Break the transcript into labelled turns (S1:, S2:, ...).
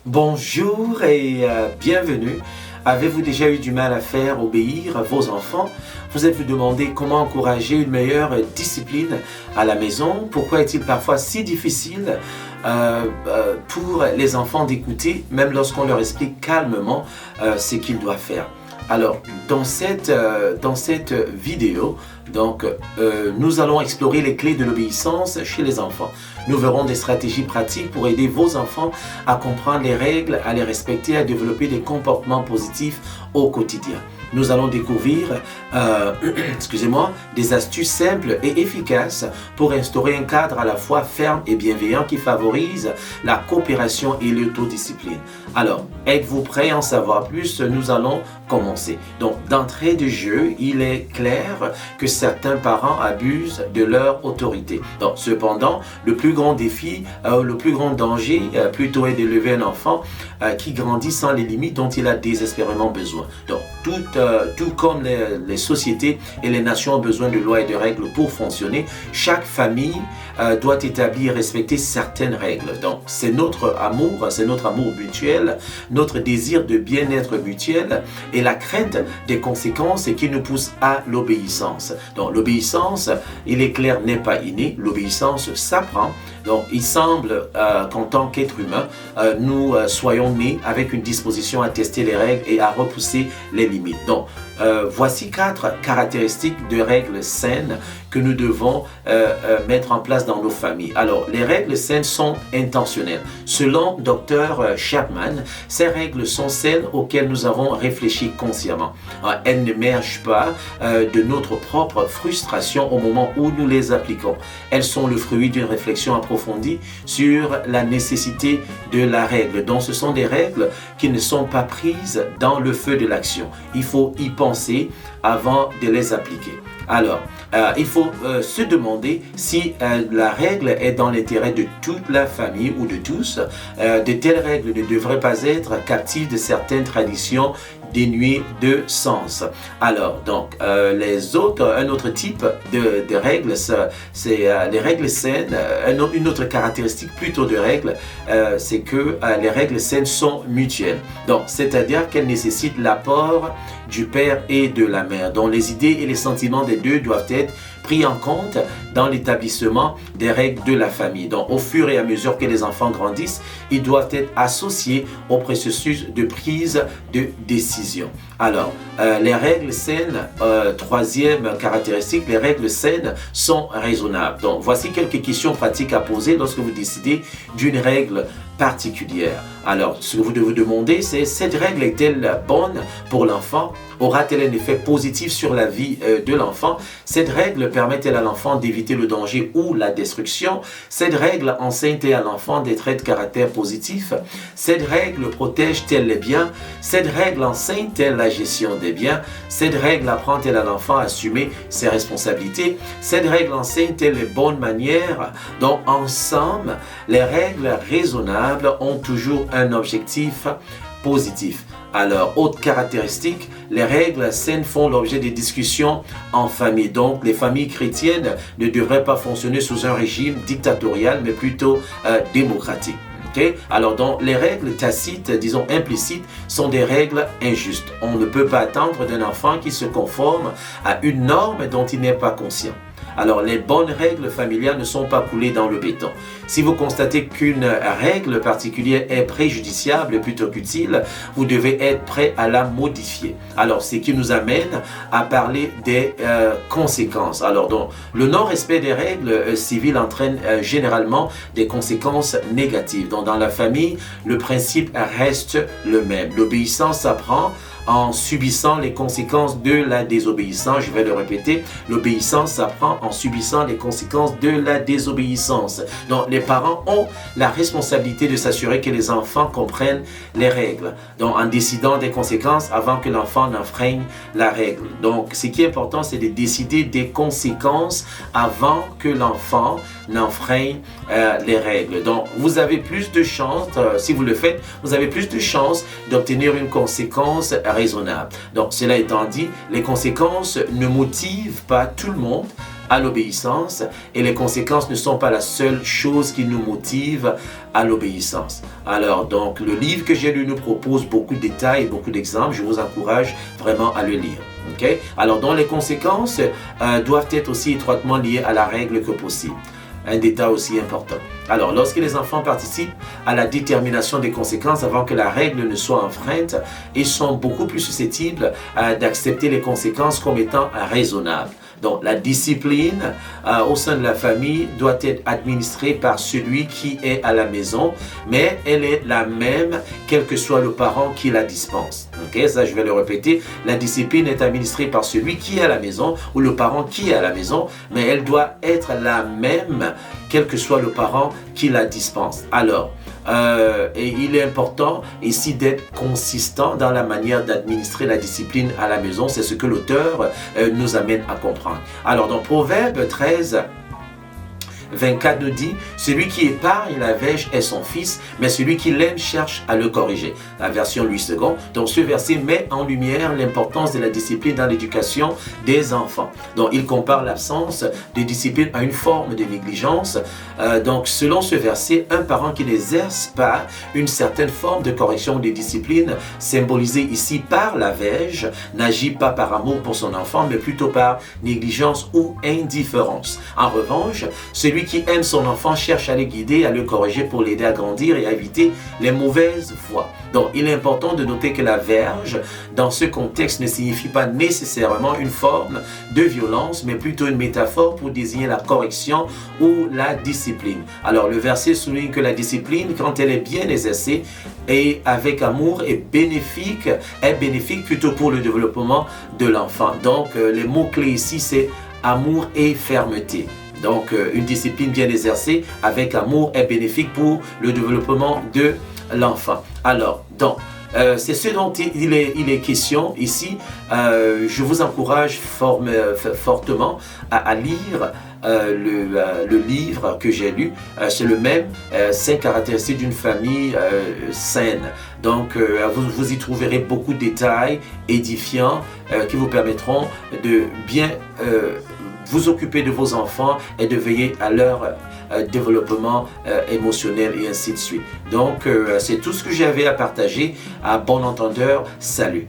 S1: Bonjour et bienvenue. Avez-vous déjà eu du mal à faire obéir vos enfants? Vous êtes-vous demandé comment encourager une meilleure discipline à la maison? Pourquoi est-il parfois si difficile pour les enfants d'écouter, même lorsqu'on leur explique calmement ce qu'ils doivent faire? Alors, dans cette vidéo, nous allons explorer les clés de l'obéissance chez les enfants. Nous verrons des stratégies pratiques pour aider vos enfants à comprendre les règles, à les respecter, à développer des comportements positifs au quotidien. Nous allons découvrir des astuces simples et efficaces pour instaurer un cadre à la fois ferme et bienveillant qui favorise la coopération et l'autodiscipline. Alors, êtes-vous prêts à en savoir plus? Nous allons commencer. Donc, d'entrée de jeu, il est clair que certains parents abusent de leur autorité. Donc, cependant, le plus grand défi, le plus grand danger, plutôt est d'élever un enfant qui grandit sans les limites dont il a désespérément besoin. Donc, tout comme les sociétés et les nations ont besoin de lois et de règles pour fonctionner, chaque famille doit établir et respecter certaines règles. Donc, c'est notre amour mutuel, notre désir de bien-être mutuel et la crainte des conséquences qui nous poussent à l'obéissance. Donc, l'obéissance, il est clair, n'est pas innée. L'obéissance s'apprend. Donc, il semble qu'en tant qu'être humain, nous soyons nés avec une disposition à tester les règles et à repousser les limites. Donc, voici 4 caractéristiques de règles saines que nous devons mettre en place dans nos familles. Alors, les règles saines sont intentionnelles. Selon Dr. Chapman, ces règles sont celles auxquelles nous avons réfléchi consciemment. Elles n'émergent pas de notre propre frustration au moment où nous les appliquons. Elles sont le fruit d'une réflexion approfondie sur la nécessité de la règle. Donc, ce sont des règles qui ne sont pas prises dans le feu de l'action. Il faut y penser avant de les appliquer. Alors, il faut se demander si la règle est dans l'intérêt de toute la famille ou de tous. De telles règles ne devraient pas être captives de certaines traditions dénuées de sens. Alors, donc, un autre type de règles, c'est les règles saines. Une autre caractéristique plutôt de règles, c'est que les règles saines sont mutuelles. Donc, c'est-à-dire qu'elles nécessitent l'apport du père et de la mère, dont les idées et les sentiments des deux doivent être pris en compte dans l'établissement des règles de la famille. Donc, au fur et à mesure que les enfants grandissent, ils doivent être associés au processus de prise de décision. Alors, les règles saines, troisième caractéristique, les règles saines sont raisonnables. Donc, voici quelques questions pratiques à poser lorsque vous décidez d'une règle particulière. Alors, ce que vous devez vous demander, c'est: cette règle est-elle bonne pour l'enfant? Aura-t-elle un effet positif sur la vie de l'enfant? Cette règle permet-elle à l'enfant d'éviter le danger ou la destruction? Cette règle enseigne-t-elle à l'enfant des traits de caractère positifs? Cette règle protège-t-elle les biens? Cette règle enseigne-t-elle la gestion des biens? Cette règle apprend-elle à l'enfant à assumer ses responsabilités? Cette règle enseigne-t-elle les bonnes manières? Donc, ensemble, les règles raisonnables ont toujours un objectif positif. Alors, autre caractéristique, les règles saines font l'objet des discussions en famille. Donc, les familles chrétiennes ne devraient pas fonctionner sous un régime dictatorial, mais plutôt démocratique. Okay? Alors, donc, les règles tacites, disons implicites, sont des règles injustes. On ne peut pas attendre d'un enfant qui se conforme à une norme dont il n'est pas conscient. Alors, les bonnes règles familiales ne sont pas coulées dans le béton. Si vous constatez qu'une règle particulière est préjudiciable plutôt qu'utile, vous devez être prêt à la modifier. Alors, ce qui nous amène à parler des conséquences. Alors, donc, le non-respect des règles civiles entraîne généralement des conséquences négatives. Donc, dans la famille, le principe reste le même. L'obéissance s'apprend en subissant les conséquences de la désobéissance. Je vais le répéter, l'obéissance s'apprend en subissant les conséquences de la désobéissance. Donc, les parents ont la responsabilité de s'assurer que les enfants comprennent les règles. Donc, en décidant des conséquences avant que l'enfant n'enfreigne la règle. Donc, ce qui est important, c'est de décider des conséquences avant que l'enfant n'enfreigne les règles. Donc, vous avez plus de chances, si vous le faites, vous avez plus de chances d'obtenir une conséquence raisonnable. Donc, cela étant dit, les conséquences ne motivent pas tout le monde à l'obéissance et les conséquences ne sont pas la seule chose qui nous motive à l'obéissance. Alors donc le livre que j'ai lu nous propose beaucoup de détails et beaucoup d'exemples. Je vous encourage vraiment à le lire. Okay? Alors donc les conséquences doivent être aussi étroitement liées à la règle que possible. Un détail aussi important. Alors, lorsque les enfants participent à la détermination des conséquences avant que la règle ne soit enfreinte, ils sont beaucoup plus susceptibles d'accepter les conséquences comme étant raisonnables. Donc, la discipline au sein de la famille doit être administrée par celui qui est à la maison, mais elle est la même quel que soit le parent qui la dispense. Ok, ça je vais le répéter. La discipline est administrée par celui qui est à la maison ou le parent qui est à la maison, mais elle doit être la même quel que soit le parent qui la dispense. Alors, et il est important ici d'être consistant dans la manière d'administrer la discipline à la maison. C'est ce que l'auteur nous amène à comprendre. Alors, dans Proverbe 13, 24 nous dit, celui qui épargne la verge est son fils, mais celui qui l'aime cherche à le corriger. La version Louis II. Donc ce verset met en lumière l'importance de la discipline dans l'éducation des enfants. Donc il compare l'absence de discipline à une forme de négligence. Donc selon ce verset, un parent qui n'exerce pas une certaine forme de correction ou de discipline, symbolisée ici par la verge, n'agit pas par amour pour son enfant, mais plutôt par négligence ou indifférence. En revanche, celui qui aime son enfant cherche à le guider, à le corriger pour l'aider à grandir et à éviter les mauvaises voies. Donc, il est important de noter que la verge, dans ce contexte, ne signifie pas nécessairement une forme de violence, mais plutôt une métaphore pour désigner la correction ou la discipline. Alors, le verset souligne que la discipline, quand elle est bien exercée et avec amour, est bénéfique plutôt pour le développement de l'enfant. Donc, les mots-clés ici, c'est amour et fermeté. Donc, une discipline bien exercée avec amour est bénéfique pour le développement de l'enfant. Alors, donc, c'est ce dont il est question ici. Je vous encourage fortement à lire le livre que j'ai lu. C'est le même, 5 caractéristiques d'une famille saine. Donc, vous y trouverez beaucoup de détails édifiants qui vous permettront de bien vous occuper de vos enfants et de veiller à leur développement émotionnel et ainsi de suite. Donc, c'est tout ce que j'avais à partager. À bon entendeur, salut.